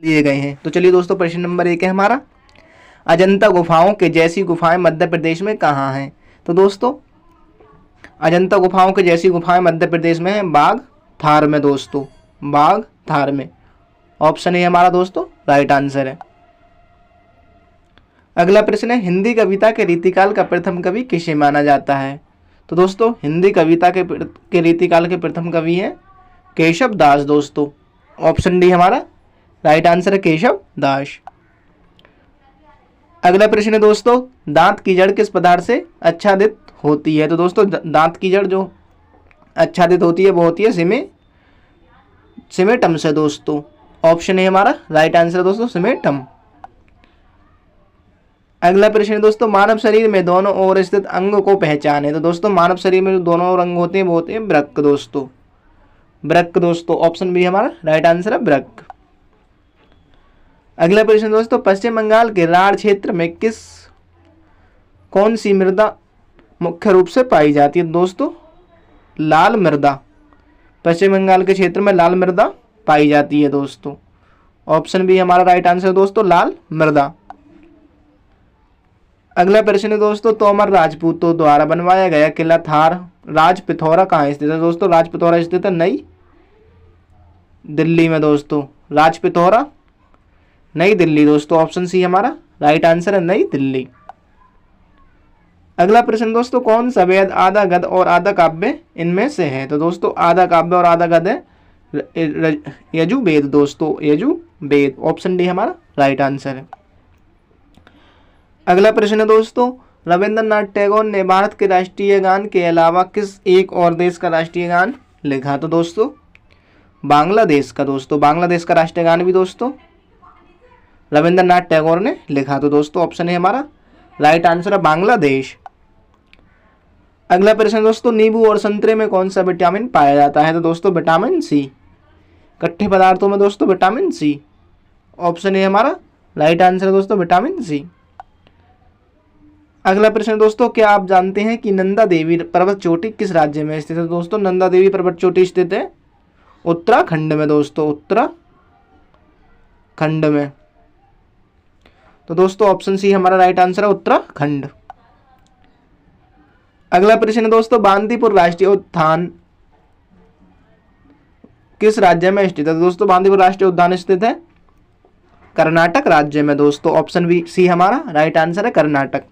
दिए गए हैं। तो चलिए दोस्तों, प्रश्न नंबर 1 है हमारा, अजंता गुफाओं के जैसी गुफाएं मध्य प्रदेश में कहाँ हैं? तो दोस्तों, अजंता गुफाओं के जैसी गुफाएं मध्य प्रदेश में हैं बाघ थार में दोस्तों, बाघ थार में। ऑप्शन ए हमारा दोस्तों राइट आंसर है। अगला प्रश्न है, हिंदी कविता के रीतिकाल का प्रथम कवि किसे माना जाता है? तो दोस्तों, हिंदी कविता के रीतिकाल के प्रथम कवि हैं केशव दास दोस्तों। ऑप्शन डी हमारा राइट आंसर है, केशव दास। अगला प्रश्न है दोस्तों, दांत की जड़ किस पदार्थ से आच्छादित होती है? तो दोस्तों, दांत की जड़ जो आच्छादित होती है वो होती है सिमेटम से दोस्तों। ऑप्शन है हमारा राइट आंसर है दोस्तों, सिमेटम। अगला प्रश्न है दोस्तों, मानव शरीर में दोनों ओर स्थित अंग को पहचाने। तो दोस्तों, मानव शरीर में जो दोनों ओर अंग होते हैं वो होते हैं वृक्क दोस्तों, वृक्क दोस्तों। ऑप्शन बी हमारा राइट आंसर है, वृक्क। अगला प्रश्न दोस्तों, पश्चिम बंगाल के राढ़ क्षेत्र में कौन सी मृदा मुख्य रूप से पाई जाती है? दोस्तों, लाल मृदा। पश्चिम बंगाल के क्षेत्र में लाल मृदा पाई जाती है दोस्तों। ऑप्शन बी हमारा राइट आंसर है दोस्तों, लाल मृदा। अगला प्रश्न है दोस्तों, तोमर राजपूतों द्वारा बनवाया गया किला थार राज पिथौरा कहाँ स्थित है? दोस्तों, राज पिथौरा स्थित है नई दिल्ली में दोस्तों, राज पिथौरा नई दिल्ली दोस्तों। ऑप्शन सी हमारा राइट आंसर है, नई दिल्ली। अगला प्रश्न दोस्तों, कौन सा वेद आधा गद्य और आधा काव्य इनमें से है? तो दोस्तों, आधा काव्य और आधा गद्य यजुर्वेद दोस्तों, यजुर्वेद। ऑप्शन डी हमारा राइट आंसर है। अगला प्रश्न है दोस्तों, रविंद्रनाथ टैगोर ने भारत के राष्ट्रीय गान के अलावा किस एक और देश का राष्ट्रीय गान लिखा? तो दोस्तों, बांग्लादेश का दोस्तों, बांग्लादेश का राष्ट्रीय गान भी दोस्तों रविंद्रनाथ टैगोर ने लिखा। तो दोस्तों, ऑप्शन है हमारा राइट आंसर है, बांग्लादेश। अगला प्रश्न दोस्तों, नींबू और संतरे में कौन सा विटामिन पाया जाता है? तो दोस्तों, विटामिन सी। कट्ठे पदार्थों में दोस्तों विटामिन सी। ऑप्शन है हमारा राइट आंसर है दोस्तों, विटामिन सी। अगला प्रश्न दोस्तों, क्या आप जानते हैं कि नंदा देवी पर्वत चोटी किस राज्य में स्थित है? दोस्तों, नंदा देवी पर्वत चोटी स्थित है उत्तराखंड में दोस्तों, उत्तराखंड में। तो दोस्तों, ऑप्शन सी हमारा राइट आंसर है, उत्तराखंड। अगला प्रश्न है दोस्तों, बांदीपुर राष्ट्रीय उद्यान किस राज्य में स्थित है? दोस्तों, बांदीपुर राष्ट्रीय उद्यान स्थित है कर्नाटक राज्य में दोस्तों। ऑप्शन बी सी हमारा राइट आंसर है, कर्नाटक।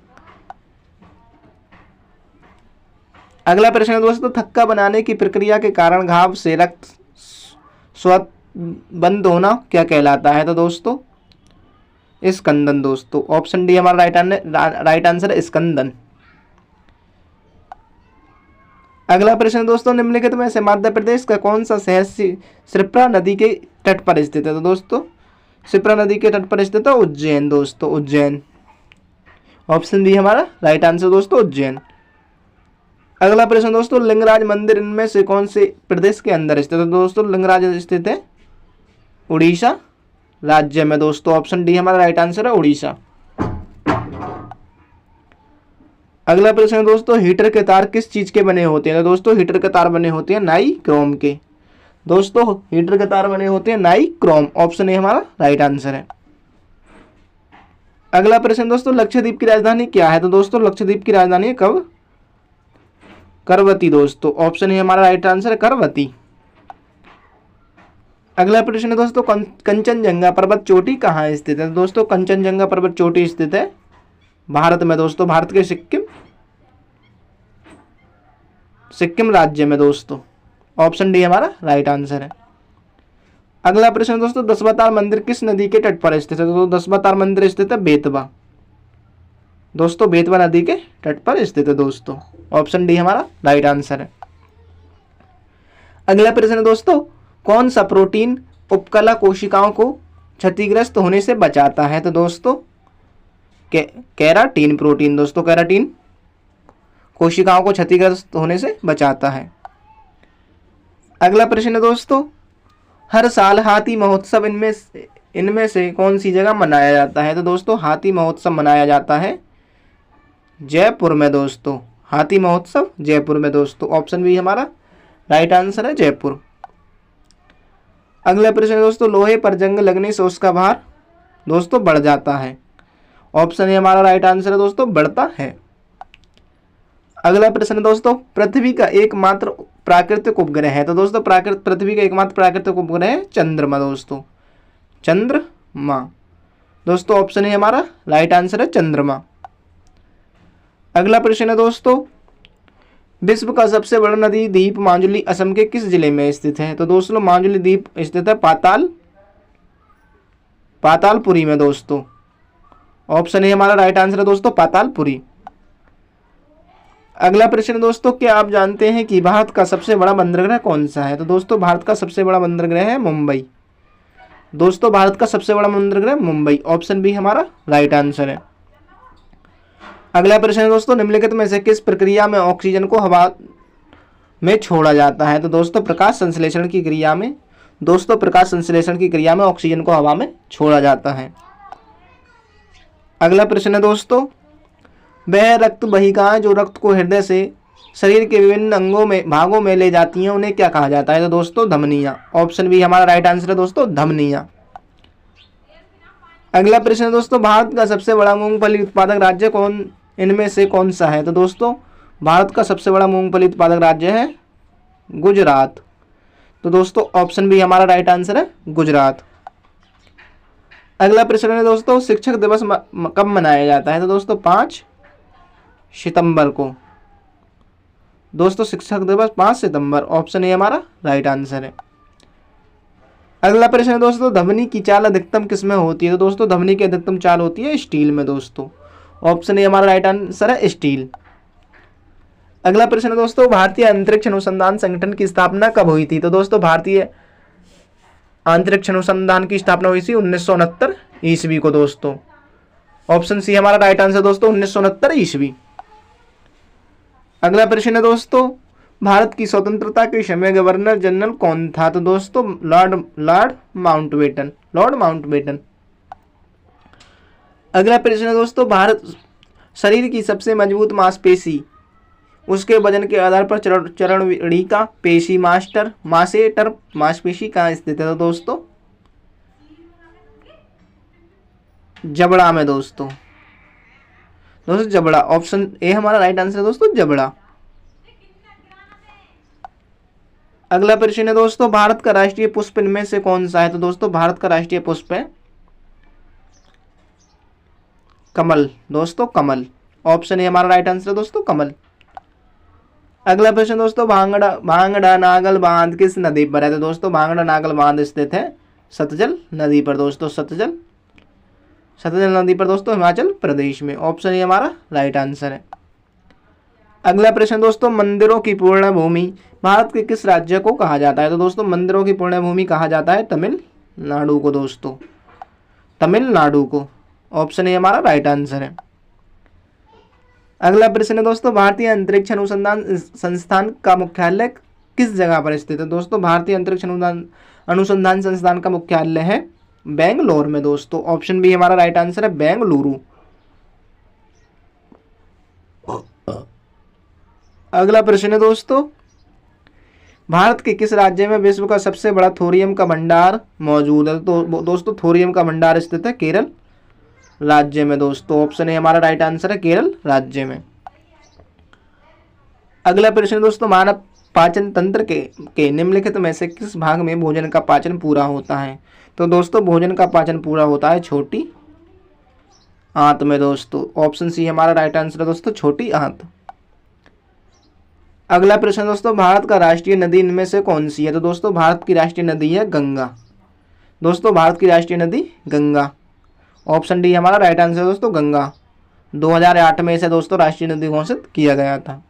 अगला प्रश्न है दोस्तों, थक्का बनाने की प्रक्रिया के कारण घाव से रक्त स्वतः बंद होना क्या कहलाता है? तो दोस्तों, स्कंदन दोस्तों। ऑप्शन डी हमारा राइट आंसर है, स्कंदन। अगला प्रश्न दोस्तों, निम्नलिखित में से मध्य प्रदेश का कौन सा शहर क्षिप्रा नदी के तट पर स्थित है? तो दोस्तों, क्षिप्रा नदी के तट पर स्थित है उज्जैन दोस्तों, उज्जैन। ऑप्शन डी हमारा राइट आंसर दोस्तों, उज्जैन। अगला प्रश्न दोस्तों, लिंगराज मंदिर इनमें से कौन से प्रदेश के अंदर स्थित है? दोस्तों, लिंगराज स्थित है उड़ीसा राज्य में दोस्तों। ऑप्शन डी हमारा राइट आंसर है, उड़ीसा। अगला प्रश्न दोस्तों, हीटर के तार किस चीज के बने होते हैं? तो दोस्तों, हीटर के तार बने होते हैं नाइक्रोम के दोस्तों, हीटर के तार बने होते हैं नाइक्रोम। ऑप्शन ए हमारा राइट आंसर है। अगला प्रश्न दोस्तों, लक्षद्वीप की राजधानी क्या है? तो दोस्तों, लक्षद्वीप की राजधानी है करवती दोस्तों। ऑप्शन है हमारा राइट आंसर है, करवती। अगला प्रश्न है दोस्तों, कंचनजंगा पर्वत चोटी कहाँ स्थित है? दोस्तों, कंचनजंगा पर्वत चोटी स्थित है भारत में दोस्तों, भारत के सिक्किम राज्य में दोस्तों। ऑप्शन डी हमारा राइट आंसर है। अगला प्रश्न दोस्तों, दशावतार मंदिर किस नदी के तट पर स्थित है? तो दशावतार मंदिर स्थित है बेतवा दोस्तों, बेतवा नदी के तट पर स्थित है दोस्तों। ऑप्शन डी हमारा राइट आंसर है। अगला प्रश्न दोस्तों, कौन सा प्रोटीन उपकला कोशिकाओं को क्षतिग्रस्त होने से बचाता है? तो दोस्तों, केराटिन प्रोटीन दोस्तों, केराटिन कोशिकाओं को क्षतिग्रस्त होने से बचाता है। अगला प्रश्न है दोस्तों, हर साल हाथी महोत्सव इनमें से कौन सी जगह मनाया जाता है? तो दोस्तों, हाथी महोत्सव मनाया जाता है जयपुर में दोस्तों, हाथी महोत्सव जयपुर में दोस्तों। ऑप्शन बी हमारा राइट आंसर है, जयपुर। अगला प्रश्न है दोस्तों, लोहे पर जंग लगने से उसका भार दोस्तों बढ़ जाता है। ऑप्शन ए हमारा राइट आंसर है दोस्तों, बढ़ता है। अगला प्रश्न है दोस्तों, पृथ्वी का एकमात्र प्राकृतिक उपग्रह है। तो दोस्तों पृथ्वी का एकमात्र प्राकृतिक उपग्रह है चंद्रमा दोस्तों, चंद्रमा। दोस्तों ऑप्शन है हमारा राइट आंसर है चंद्रमा। अगला प्रश्न है दोस्तों, विश्व का सबसे बड़ा नदी द्वीप माजुली असम के किस जिले में स्थित है। तो दोस्तों माजुली द्वीप स्थित है पातालपुरी में दोस्तों। ऑप्शन है हमारा राइट आंसर है दोस्तों, पातालपुरी। अगला प्रश्न दोस्तों, क्या आप जानते हैं कि भारत का सबसे बड़ा बंदरगाह कौन सा है। तो दोस्तों भारत का सबसे बड़ा बंदरगाह है मुंबई। दोस्तों भारत का सबसे बड़ा बंदरगाह मुंबई। ऑप्शन बी हमारा राइट आंसर है। अगला प्रश्न है दोस्तों, निम्नलिखित में से किस प्रक्रिया में ऑक्सीजन को हवा में छोड़ा जाता है। तो दोस्तों प्रकाश संश्लेषण की क्रिया में, दोस्तों प्रकाश संश्लेषण की क्रिया में ऑक्सीजन को हवा में छोड़ा जाता है। अगला प्रश्न है दोस्तों, वह रक्त वाहिकाएं जो रक्त को हृदय से शरीर के विभिन्न अंगों में भागों में ले जाती हैं उन्हें क्या कहा जाता है। तो दोस्तों धमनियां। ऑप्शन बी हमारा राइट आंसर है दोस्तों, धमनियां। अगला प्रश्न है दोस्तों, भारत का सबसे बड़ा मूंगफली उत्पादक राज्य इनमें से कौन सा है। तो दोस्तों भारत का सबसे बड़ा मूंगफली उत्पादक राज्य है गुजरात। तो दोस्तों ऑप्शन बी हमारा राइट आंसर है गुजरात। अगला प्रश्न है दोस्तों, शिक्षक दिवस कब मनाया जाता है। तो दोस्तों 5 सितंबर को। दोस्तों शिक्षक दिवस 5 सितंबर। ऑप्शन ए हमारा राइट आंसर है। अगला प्रश्न है दोस्तों, ध्वनि की चाल अधिकतम किस में होती है। तो दोस्तों ध्वनि की अधिकतम चाल होती है स्टील में दोस्तों। ऑप्शन ए हमारा राइट आंसर है स्टील। अगला प्रश्न है दोस्तों, भारतीय अंतरिक्ष अनुसंधान संगठन की स्थापना कब हुई थी। तो दोस्तों भारतीय अंतरिक्ष अनुसंधान की स्थापना हुई थी 1969 ईस्वी को दोस्तों। ऑप्शन सी हमारा राइट आंसर दोस्तों, 1969 ईस्वी। अगला प्रश्न है दोस्तों, भारत की स्वतंत्रता के समय गवर्नर जनरल कौन था। तो दोस्तों लॉर्ड माउंटबेटन। अगला प्रश्न है दोस्तों, भारत शरीर की सबसे मजबूत मांसपेशी उसके वजन के आधार पर चरणवृक्का पेशी मासेटर मांसपेशी कहाँ स्थित है। तो दोस्तों जबड़ा में दोस्तों जबड़ा। ऑप्शन ए हमारा राइट आंसर है दोस्तों, जबड़ा। अगला प्रश्न है दोस्तों, भारत का राष्ट्रीय पुष्प इनमें से कौन सा है। तो दोस्तों भारत का राष्ट्रीय पुष्प है कमल दोस्तों, कमल। ऑप्शन ए हमारा राइट आंसर है दोस्तों, कमल। अगला प्रश्न दोस्तों, भांगड़ा नागल बांध किस नदी पर है। तो दोस्तों भांगड़ा नागल बांध स्थित है सतलज नदी पर दोस्तों, सतलज नदी पर दोस्तों, हिमाचल प्रदेश में। ऑप्शन ए हमारा राइट आंसर है। अगला प्रश्न दोस्तों, मंदिरों की पूर्ण भूमि भारत के किस राज्य को कहा जाता है। तो दोस्तों मंदिरों की पूर्ण भूमि कहा जाता है तमिलनाडु को दोस्तों, तमिलनाडु को। ऑप्शन ए हमारा राइट आंसर है। अगला प्रश्न है दोस्तों, भारतीय अंतरिक्ष अनुसंधान संस्थान का मुख्यालय किस जगह पर स्थित है। दोस्तों भारतीय अंतरिक्ष अनुसंधान संस्थान का मुख्यालय है बेंगलोर में दोस्तों। ऑप्शन बी हमारा राइट आंसर है, बेंगलुरु। अगला प्रश्न है दोस्तों, भारत के किस राज्य में विश्व का सबसे बड़ा थोरियम का भंडार मौजूद है। तो दोस्तों थोरियम का भंडार स्थित है केरल राज्य में दोस्तों। ऑप्शन ए हमारा राइट आंसर है, केरल राज्य में। अगला प्रश्न दोस्तों, मानव पाचन तंत्र के निम्नलिखित में से किस भाग में भोजन का पाचन पूरा होता है। तो दोस्तों भोजन का पाचन पूरा होता है छोटी आंत में दोस्तों। ऑप्शन सी हमारा राइट आंसर है दोस्तों, छोटी आंत। अगला प्रश्न दोस्तों, भारत का राष्ट्रीय नदी इनमें से कौन सी है। तो दोस्तों भारत की राष्ट्रीय नदी है गंगा दोस्तों, भारत की राष्ट्रीय नदी गंगा। ऑप्शन डी हमारा राइट आंसर है दोस्तों, गंगा। 2008 में इसे दोस्तों राष्ट्रीय नदी घोषित किया गया था।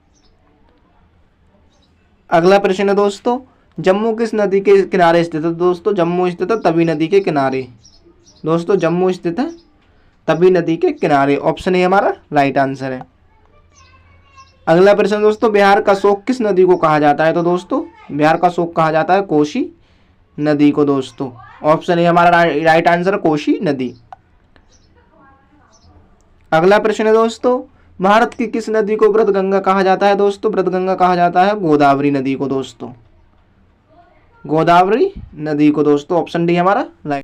अगला प्रश्न है दोस्तों, जम्मू किस नदी के किनारे स्थित है। दोस्तों जम्मू स्थित है तवी नदी के किनारे दोस्तों, जम्मू स्थित है तवी नदी के किनारे। ऑप्शन ए हमारा राइट आंसर है। अगला प्रश्न दोस्तों, बिहार का शोक किस नदी को कहा जाता है। तो दोस्तों बिहार का शोक कहा जाता है कोसी नदी को दोस्तों। ऑप्शन ए हमारा राइट आंसर है, कोसी नदी। अगला प्रश्न है दोस्तों, भारत की किस नदी को वृत गंगा कहा जाता है। दोस्तों वृत गंगा कहा जाता है गोदावरी नदी को दोस्तों। गोदावरी नदी को दोस्तों। ऑप्शन डी हमारा राइट।